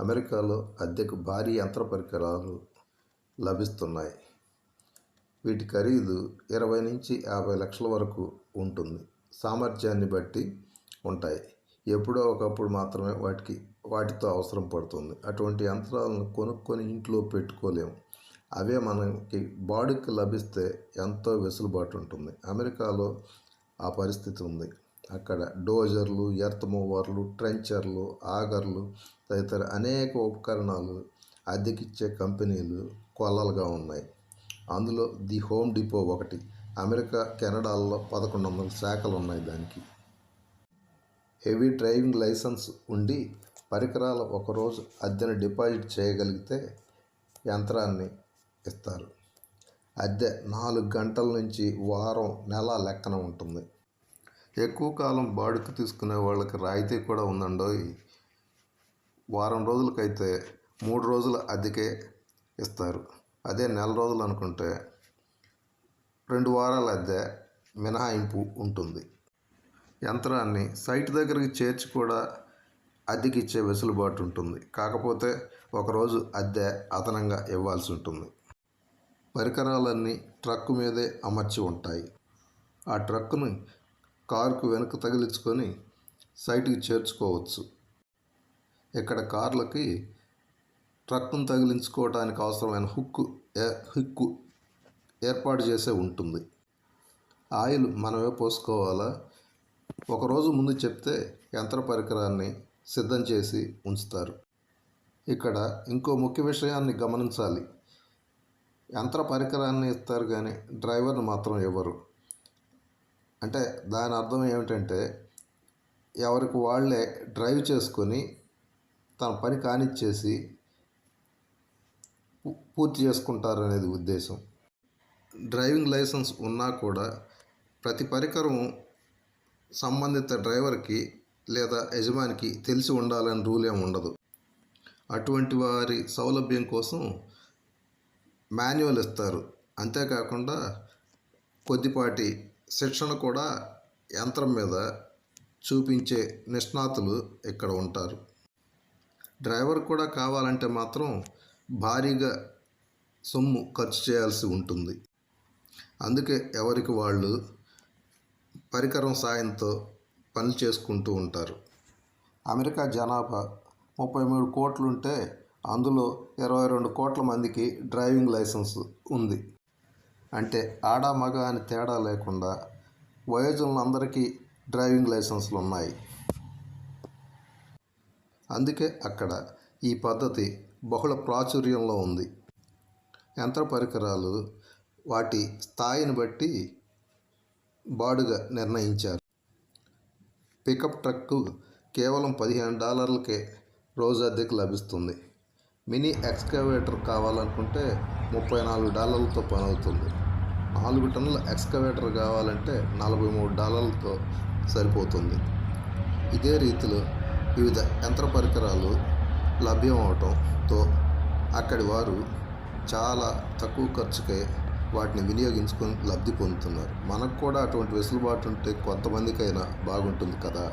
అమెరికాలో అద్దెకు భారీ యంత్ర పరికరాలు లభిస్తున్నాయి. వీటి ఖరీదు 20 నుంచి 50 లక్షల వరకు ఉంటుంది. సామర్థ్యాన్ని బట్టి ఉంటాయి. ఎప్పుడో ఒకప్పుడు మాత్రమే వాటితో అవసరం పడుతుంది. అటువంటి యంత్రాలను కొనుక్కొని ఇంట్లో పెట్టుకోలేము. అవే మనకి బాడుగకి లభిస్తే ఎంతో వెసులుబాటు ఉంటుంది. అమెరికాలో ఆ పరిస్థితి ఉంది. అక్కడ డోజర్లు, ఎర్త్ మూవర్లు, ట్రెంచర్లు, ఆగర్లు తదితర అనేక ఉపకరణాలు అద్దెకిచ్చే కంపెనీలు కొల్లలుగా ఉన్నాయి. అందులో ది హోమ్ డిపో ఒకటి. అమెరికా, కెనడాల్లో 1100 శాఖలు ఉన్నాయి దానికి. హెవీ డ్రైవింగ్ లైసెన్స్ ఉండి పరికరాలు ఒకరోజు అద్దెను డిపాజిట్ చేయగలిగితే యంత్రాన్ని ఇస్తారు. అద్దె 4 గంటల నుంచి వారం, నెల లెక్కన ఉంటుంది. ఎక్కువ కాలం బాడుగకు తీసుకునే వాళ్ళకి రాయితీ కూడా ఉందండోయ్. వారం రోజులకైతే 3 రోజుల అద్దెకే ఇస్తారు. అదే నెల రోజులు అనుకుంటే 2 వారాల అద్దె మినహాయింపు ఉంటుంది. యంత్రాన్ని సైట్ దగ్గరికి చేర్చి కూడా అద్దెకిచ్చే వెసులుబాటు ఉంటుంది. కాకపోతే ఒకరోజు అద్దె అదనంగా ఇవ్వాల్సి ఉంటుంది. పరికరాలన్నీ ట్రక్కు మీదే అమర్చి ఉంటాయి. ఆ ట్రక్కుని కారుకు వెనుక తగిలించుకొని సైట్కి చేర్చుకోవచ్చు. ఇక్కడ కార్లకి ట్రక్కును తగిలించుకోవడానికి అవసరమైన హుక్కు ఏర్పాటు చేసే ఉంటుంది. ఆయిల్ మనమే పోసుకోవాలా? ఒకరోజు ముందు చెప్తే యంత్ర పరికరాన్ని సిద్ధం చేసి ఉంచుతారు. ఇక్కడ ఇంకో ముఖ్య విషయాన్ని గమనించాలి. యంత్ర పరికరాన్ని ఇస్తారు కానీ డ్రైవర్ని మాత్రం ఇవ్వరు. అంటే దాని అర్థం ఏమిటంటే ఎవరికి వాళ్ళే డ్రైవ్ చేసుకొని తన పని కానిచ్చేసి పూర్తి చేసుకుంటారు అనేది ఉద్దేశం. డ్రైవింగ్ లైసెన్స్ ఉన్నా కూడా ప్రతి పరికరం సంబంధిత డ్రైవర్కి లేదా యజమానికి తెలిసి ఉండాలని రూల్ ఏమి ఉండదు. అటువంటి వారి సౌలభ్యం కోసం మాన్యువల్ ఇస్తారు. అంతేకాకుండా కొద్దిపాటి శిక్షణ కూడా యంత్రం మీద చూపించే నిష్ణాతులు ఇక్కడ ఉంటారు. డ్రైవర్ కూడా కావాలంటే మాత్రం భారీగా సొమ్ము ఖర్చు చేయాల్సి ఉంటుంది. అందుకే ఎవరికి వాళ్ళు పరికరం సాయంతో పని చేసుకుంటూ ఉంటారు. అమెరికా జనాభా 33 కోట్లుంటే అందులో 22 కోట్ల మందికి డ్రైవింగ్ లైసెన్స్ ఉంది. అంటే ఆడ మగ అని తేడా లేకుండా వయోజనులందరికీ డ్రైవింగ్ లైసెన్సులు ఉన్నాయి. అందుకే అక్కడ ఈ పద్ధతి బహుళ ప్రాచుర్యంలో ఉంది. యంత్ర పరికరాలు వాటి స్థాయిని బట్టి బాడుగ నిర్ణయించారు. పికప్ ట్రక్కు కేవలం $15కే రోజు అద్దెకు లభిస్తుంది. మినీ ఎక్స్కవేటర్ కావాలనుకుంటే $34తో పని అవుతుంది. 4 టన్నుల ఎక్స్కవేటర్ కావాలంటే $43తో సరిపోతుంది. ఇదే రీతిలో వివిధ యంత్ర పరికరాలు లభ్యం అవటంతో అక్కడి వారు చాలా తక్కువ ఖర్చుకే వాటిని వినియోగించుకొని లబ్ధి పొందుతున్నారు. మనకు కూడా అటువంటి వెసులుబాటు ఉంటే కొంతమందికైనా బాగుంటుంది కదా.